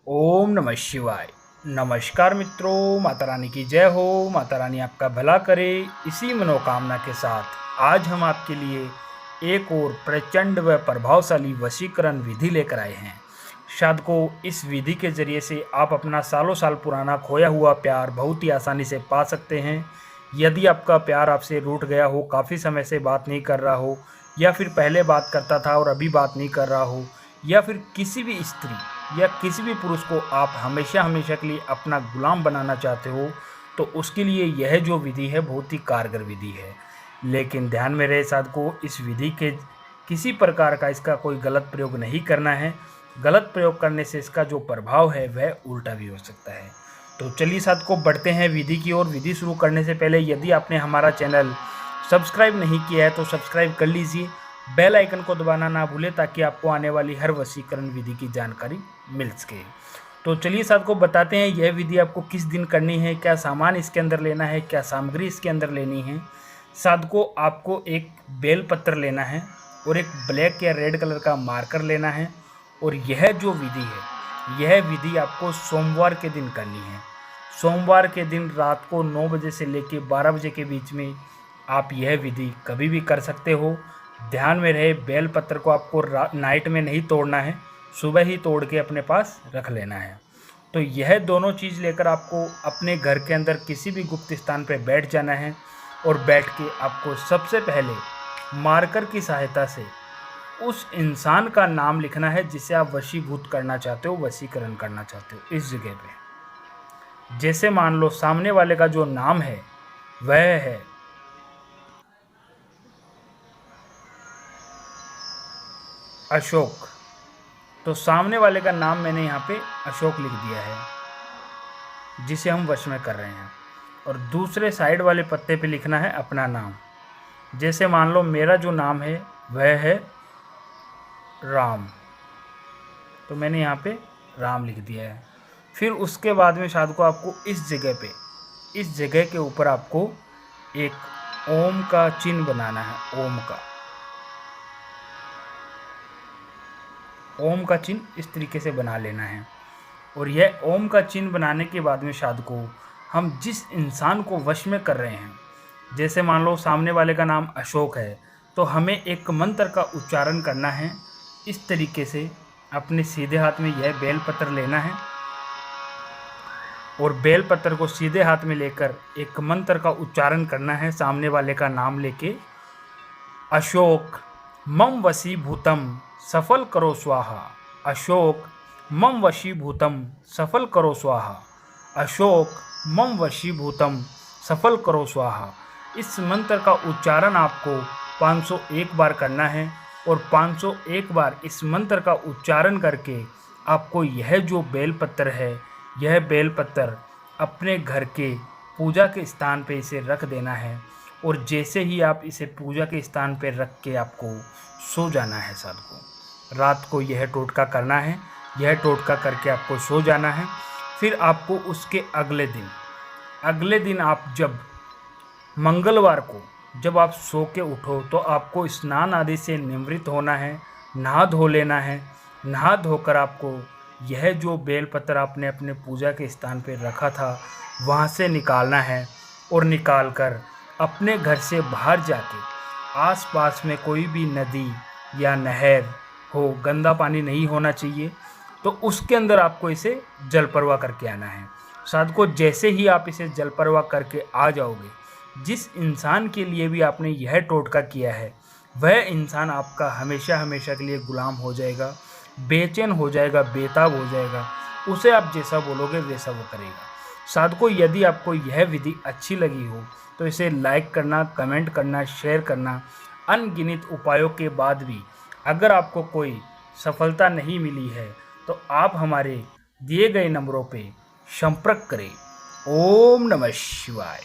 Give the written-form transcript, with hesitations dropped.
ओम नमः शिवाय। नमस्कार मित्रों, माता रानी की जय हो। माता रानी आपका भला करे, इसी मनोकामना के साथ आज हम आपके लिए एक और प्रचंड व प्रभावशाली वशीकरण विधि लेकर आए हैं। साधकों, इस विधि के जरिए से आप अपना सालों साल पुराना खोया हुआ प्यार बहुत ही आसानी से पा सकते हैं। यदि आपका प्यार आपसे रूठ गया हो, काफ़ी समय से बात नहीं कर रहा हो, या फिर पहले बात करता था और अभी बात नहीं कर रहा हो, या फिर किसी भी स्त्री या किसी भी पुरुष को आप हमेशा हमेशा के लिए अपना गुलाम बनाना चाहते हो, तो उसके लिए यह जो विधि है बहुत ही कारगर विधि है। लेकिन ध्यान में रहे साधकों, इस विधि के किसी प्रकार का इसका कोई गलत प्रयोग नहीं करना है। गलत प्रयोग करने से इसका जो प्रभाव है वह उल्टा भी हो सकता है। तो चलिए साधकों, बढ़ते हैं विधि की ओर। विधि शुरू करने से पहले यदि आपने हमारा चैनल सब्सक्राइब नहीं किया है तो सब्सक्राइब कर लीजिए। बेल आइकन को दबाना ना भूलें ताकि आपको आने वाली हर वशीकरण विधि की जानकारी मिल सके। तो चलिए साधकों, बताते हैं यह विधि आपको किस दिन करनी है, क्या सामान इसके अंदर लेना है, क्या सामग्री इसके अंदर लेनी है। साधकों, आपको एक बेल पत्र लेना है और एक ब्लैक या रेड कलर का मार्कर लेना है। और यह जो विधि है, यह विधि आपको सोमवार के दिन करनी है। सोमवार के दिन रात को 9 बजे से लेकर 12 बजे के बीच में आप यह विधि कभी भी कर सकते हो। ध्यान में रहे, बेल पत्र को आपको नाइट में नहीं तोड़ना है, सुबह ही तोड़ के अपने पास रख लेना है। तो यह दोनों चीज़ लेकर आपको अपने घर के अंदर किसी भी गुप्त स्थान पर बैठ जाना है और बैठ के आपको सबसे पहले मार्कर की सहायता से उस इंसान का नाम लिखना है जिसे आप वशीभूत करना चाहते हो, वशीकरण करना चाहते हो। इस जगह पे जैसे मान लो सामने वाले का जो नाम है वह है अशोक। तो सामने वाले का नाम मैंने यहाँ पे अशोक लिख दिया है जिसे हम वश में कर रहे हैं। और दूसरे साइड वाले पत्ते पे लिखना है अपना नाम। जैसे मान लो मेरा जो नाम है वह है राम, तो मैंने यहाँ पे राम लिख दिया है। फिर उसके बाद में शायद को आपको इस जगह के ऊपर आपको एक ओम का चिन्ह बनाना है। ओम का चिन्ह इस तरीके से बना लेना है। और यह ओम का चिन्ह बनाने के बाद में शायद को हम जिस इंसान को वश में कर रहे हैं, जैसे मान लो सामने वाले का नाम अशोक है, तो हमें एक मंत्र का उच्चारण करना है। इस तरीके से अपने सीधे हाथ में यह बेलपत्र लेना है और बेलपत्र को सीधे हाथ में लेकर एक मंत्र का उच्चारण करना है सामने वाले का नाम लेके। अशोक मम वशीभूतम सफल करो स्वाहा। अशोक मम वशीभूतम सफल करो स्वाहा। अशोक मम वशीभूतम सफल करो स्वाहा। इस मंत्र का उच्चारण आपको 501 बार करना है और 501 बार इस मंत्र का उच्चारण करके आपको यह जो बेलपत्र है, यह बेलपत्र अपने घर के पूजा के स्थान पे इसे रख देना है। और जैसे ही आप इसे पूजा के स्थान पे रख के आपको सो जाना है। साथ रात को यह टोटका करना है। यह टोटका करके आपको सो जाना है। फिर आपको उसके अगले दिन आप जब मंगलवार को जब आप सो के उठो तो आपको स्नान आदि से निवृत्त होना है, नहा धो लेना है। नहा धोकर आपको यह जो बेलपत्र आपने अपने पूजा के स्थान पर रखा था वहाँ से निकालना है। और निकाल कर अपने घर से बाहर जाके आसपास में कोई भी नदी या नहर हो, गंदा पानी नहीं होना चाहिए, तो उसके अंदर आपको इसे जलप्रवाह करके आना है। साधकों, जैसे ही आप इसे जलप्रवाह करके आ जाओगे, जिस इंसान के लिए भी आपने यह टोटका किया है वह इंसान आपका हमेशा हमेशा के लिए गुलाम हो जाएगा, बेचैन हो जाएगा, बेताब हो जाएगा। उसे आप जैसा बोलोगे वैसा वो करेगा। साधकों, यदि आपको यह विधि अच्छी लगी हो तो इसे लाइक करना, कमेंट करना, शेयर करना। अनगिनत उपायों के बाद भी अगर आपको कोई सफलता नहीं मिली है तो आप हमारे दिए गए नंबरों पे संपर्क करें। ओम नमः शिवाय।